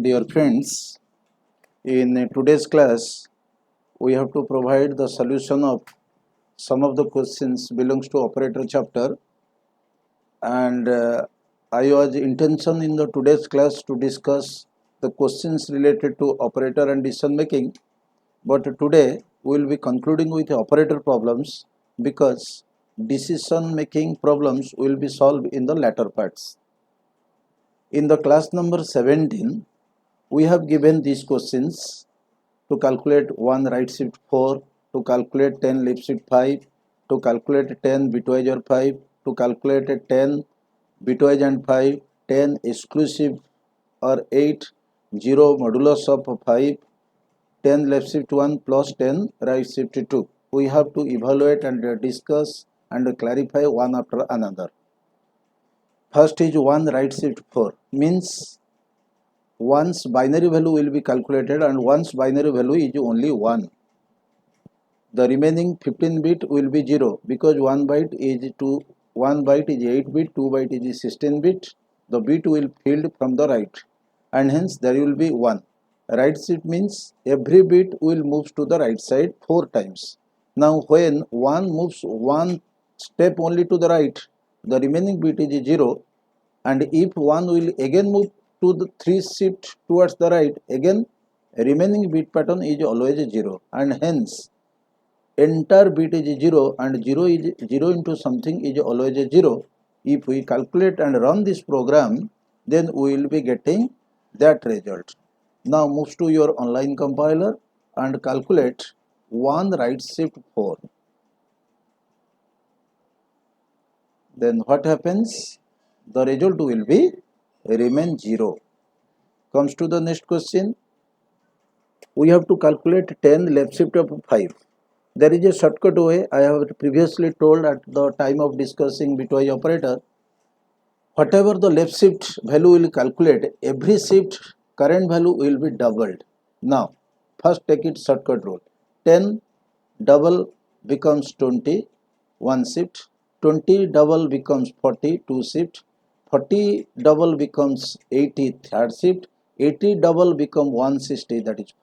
Dear friends, in today's class, we have to provide the solution of some of the questions belongs to operator chapter, and I was intention in the today's class to discuss the questions related to operator and decision making, but today we will be concluding with operator problems because decision making problems will be solved in the latter parts. In the class number 17, we have given these questions to calculate 1 right shift 4, to calculate 10 left shift 5, to calculate 10 bitwise or 5, to calculate 10 bitwise and 5, 10 exclusive or 8, 0 modulus of 5, 10 left shift 1 plus 10 right shift 2. We have to evaluate and discuss and clarify one after another. First is 1 right shift 4, means one's binary value will be calculated and one's binary value is only 1. The remaining 15 bit will be 0 because 1 byte is 8 bit, 2 byte is 16 bit. The bit will filled from the right and hence there will be 1. Right shift means every bit will move to the right side 4 times. Now when 1 moves 1 step only to the right, the remaining bit is 0, and if 1 will again move to the 3 shift towards the right, again remaining bit pattern is always 0, and hence entire bit is 0 and 0 is 0 into something is always 0. If we calculate and run this program, then we will be getting that result. Now move to your online compiler and calculate 1 right shift 4. Then what happens? The result will be remain 0. Comes to the next question. We have to calculate 10 left shift of 5. There is a shortcut way. I have previously told at the time of discussing bitwise operator. Whatever the left shift value will calculate, every shift current value will be doubled. Now, first take it shortcut rule. 10 double becomes 20, 1 shift. 20 double becomes 40, 2 shift. 40 double becomes 80, third shift. 80 double become 160, that is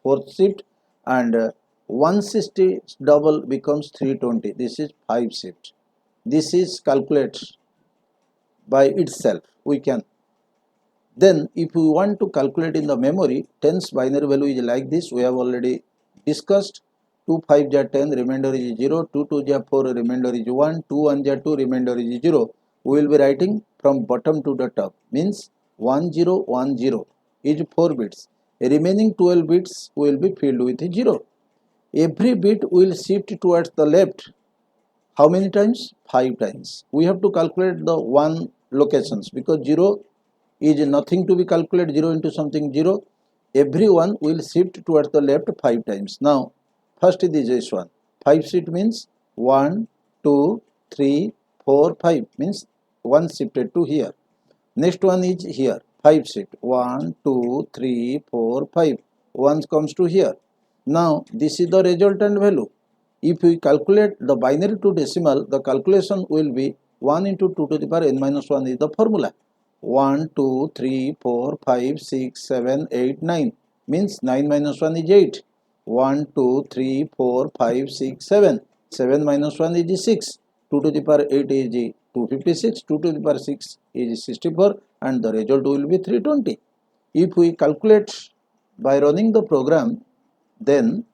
fourth shift, and 160 double becomes 320. This is 5 shift. This is calculated by itself. We can. Then if we want to calculate in the memory, 10's binary value is like this. We have already discussed. 2 5 ja 10, remainder is 0. 2 2 ja 4, remainder is 1. 2 1 ja 2, remainder is 0. We will be writing from bottom to the top, means 1010 is 4 bits. Remaining 12 bits will be filled with 0. Every bit will shift towards the left. How many times? 5 times. We have to calculate the 1 locations because 0 is nothing to be calculated. 0 into something 0. Every one will shift towards the left 5 times. Now, first is this one. 5 shift means 1, 2, 3, 4, 5 means 1 shifted to here. Next one is here. 5 shift. 1, 2, 3, 4, 5. 1 comes to here. Now, this is the resultant value. If we calculate the binary to decimal, the calculation will be 1 into 2 to the power n minus 1 is the formula. 1, 2, 3, 4, 5, 6, 7, 8, 9 means 9 minus 1 is 8. 1, 2, 3, 4, 5, 6, 7. 7 minus 1 is 6. 2 to the power 8 is 256. 2 to the power 6 is 64 and the result will be 320. If we calculate by running the program, then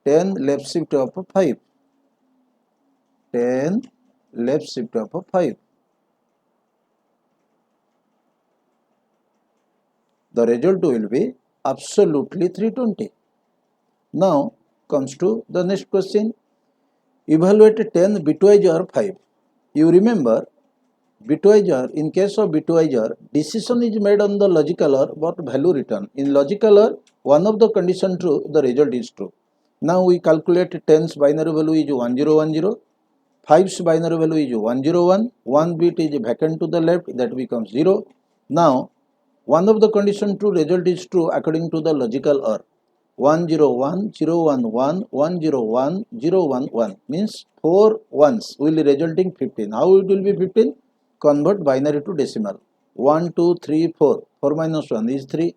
10 left shift of 5. 10 left shift of 5. The result will be absolutely 320. Now comes to the next question. Evaluate 10 bitwise or 5. You remember bitwise or, in case of bitwise or, decision is made on the logical or but value return. In logical or, one of the condition true, the result is true. Now we calculate 10's binary value is 1010. 5's binary value is 101. 1 bit is vacant to the left, that becomes 0. Now one of the condition true, result is true according to the logical or. 101, 011, 101, 011 means 4 ones will be resulting 15. How it will be 15? Convert binary to decimal. 1, 2, 3, 4. 4 minus 1 is 3.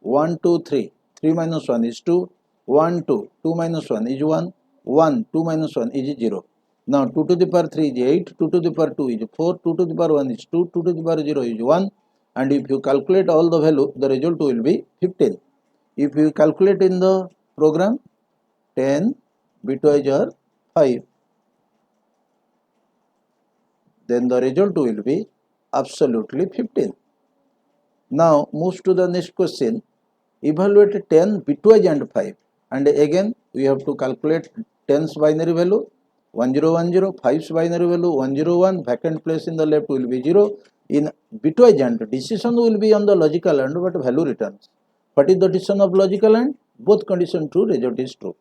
1, 2, 3. 3 minus 1 is 2. 1, 2. 2 minus 1 is 1. 1. 2 minus 1 is 0. Now 2 to the power 3 is 8. 2 to the power 2 is 4. 2 to the power 1 is 2. 2 to the power 0 is 1. And if you calculate all the value, the result will be 15. If you calculate in the program 10 bitwise are 5, then the result will be absolutely 15. Now move to the next question. Evaluate 10 bitwise and 5. And again we have to calculate 10's binary value 1010, 5's binary value 101, vacant place in the left will be 0. In bitwise and, decision will be on the logical and, but value returns. What is the decision of logical and? Both condition true, result is true.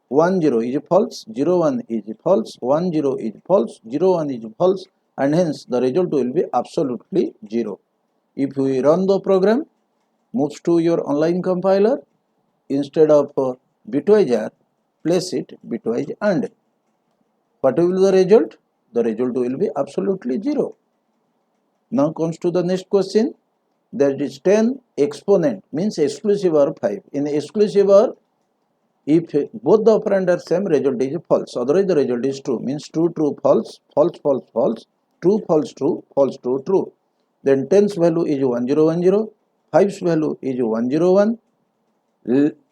1 0 is false, 0 1 is false, 1 0 is false, 0 1 is false, and hence the result will be absolutely 0. If we run the program, moves to your online compiler, instead of bitwise are, place it bitwise and. What will be the result? The result will be absolutely 0. Now comes to the next question. That is 10 exponent means exclusive or 5. In exclusive or, if both the operand are same, result is false. Otherwise the result is true. Means true, true, false, false, false, false, true, false, true, false, true, true. Then 10's value is 1010, 5's value is 101.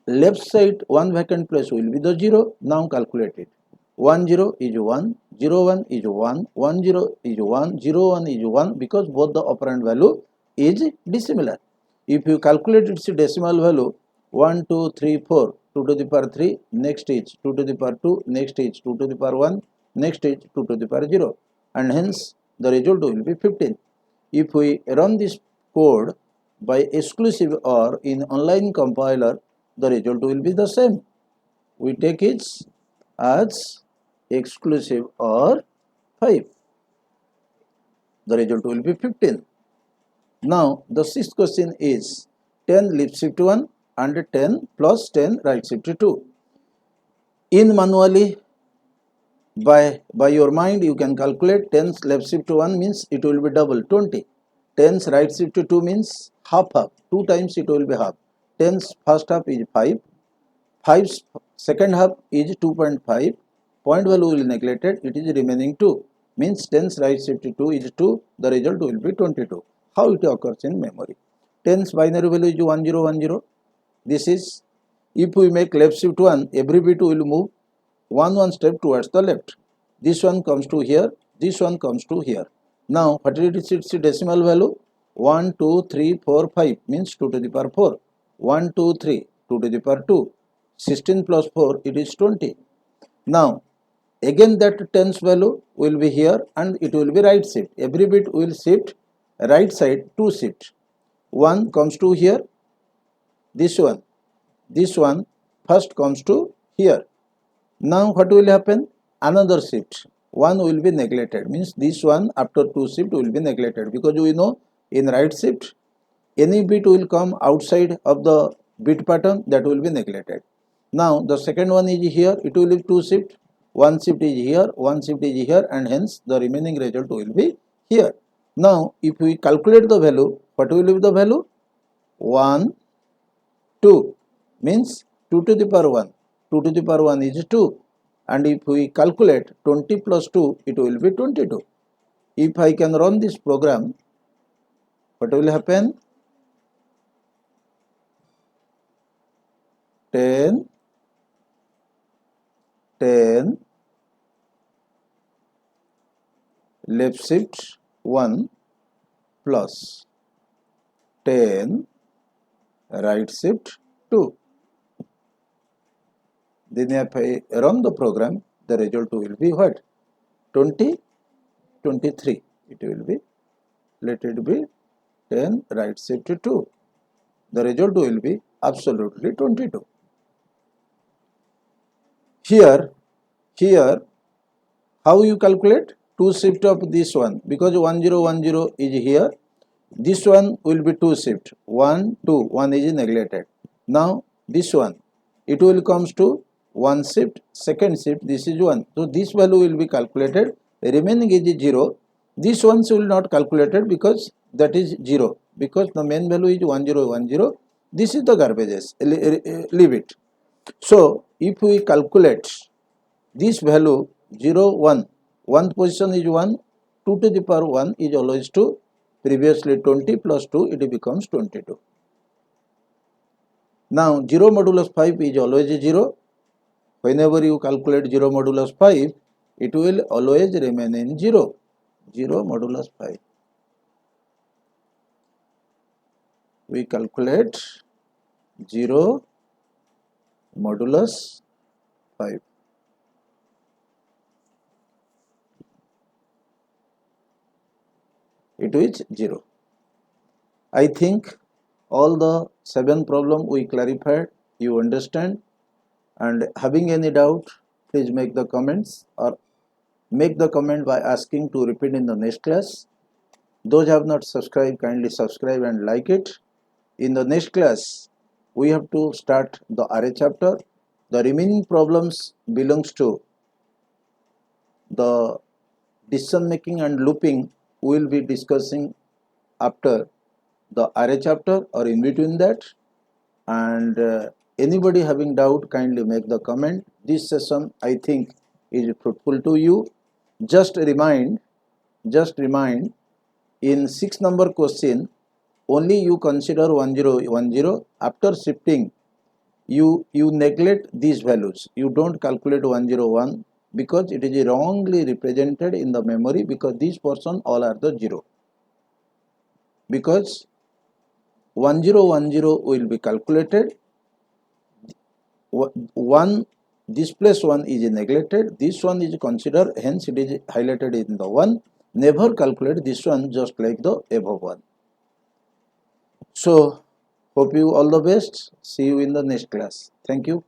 Left side one vacant place will be the 0. Now calculate it. 1 0 is 1, 0 1 is 1, 1 0 is 1, 0 1 is 1, because both the operand value is dissimilar. If you calculate its decimal value 1 2 3 4, 2 to the power 3, next is 2 to the power 2, next is 2 to the power 1, next is 2 to the power 0, and hence the result will be 15. If we run this code by exclusive or in online compiler, the result will be the same. We take it as exclusive or 5. The result will be 15. Now the sixth question is 10 left shift 1 and 10 plus 10 right shift 2. In manually, by your mind you can calculate 10's left shift 1 means it will be double 20. 10's right shift 2 means half, 2 times it will be half. 10's first half is 5, 5's second half is 2.5, point value will be neglected, it is remaining 2, means 10's right shift 2 is 2, the result will be 22. How it occurs in memory? 10's binary value is 1010. This is, if we make left shift 1, every bit will move one step towards the left. This one comes to here, this one comes to here. Now what is its decimal value? 1 2 3 4 5 means 2 to the power 4. 1 2 3, 2 to the power 2. 16 plus 4, it is 20. Now again that 10's value will be here and it will be right shift. Every bit will shift right side 2 shift. 1 comes to here, this one first comes to here. Now what will happen? Another shift. 1 will be neglected, means this one after 2 shift will be neglected, because we know in right shift any bit will come outside of the bit pattern, that will be neglected. Now the second one is here, it will be 2 shift, 1 shift is here, 1 shift is here, and hence the remaining result will be here. Now if we calculate the value, what will be the value? 1 2 means 2 to the power 1, 2 to the power 1 is 2, and if we calculate 20 plus 2, it will be 22. If I can run this program, what will happen? 10 left shift 1 plus 10 right shift 2. Then if I run the program, the result will be what? 20, 23. It will be, let it be 10 right shift 2. The result will be absolutely 22. Here, how you calculate? 2 shift of this one, because 1010 is here. This one will be 2 shift. 1, 2, 1 is neglected. Now this one, it will comes to 1 shift, second shift, this is 1. So this value will be calculated, remaining is 0. This ones will not calculated because that is 0, because the main value is 1010. This is the garbages, leave it. So if we calculate this value 0 1, one position is 1, 2 to the power 1 is always 2, previously 20 plus 2 it becomes 22. Now 0 modulus 5 is always 0. Whenever you calculate 0 modulus 5, it will always remain in 0. 0 modulus 5. We calculate 0 modulus 5. It is 0. I think all the 7 problem we clarified, you understand, and having any doubt, please make the comments or make the comment by asking to repeat in the next class. Those who have not subscribed, kindly subscribe and like it. In the next class, we have to start the array chapter. The remaining problems belongs to the decision making and looping. We will be discussing after the array chapter or in between that. And anybody having doubt, kindly make the comment. This session I think is fruitful to you. Just remind in 6 number question only you consider 1010. After shifting you neglect these values. You don't calculate 101 because it is wrongly represented in the memory, because these portion all are the 0. Because 1010 will be calculated, 1 this place 1 is neglected, this one is considered, hence it is highlighted in the 1. Never calculate this one just like the above one. So hope you all the best. See you in the next class. Thank you.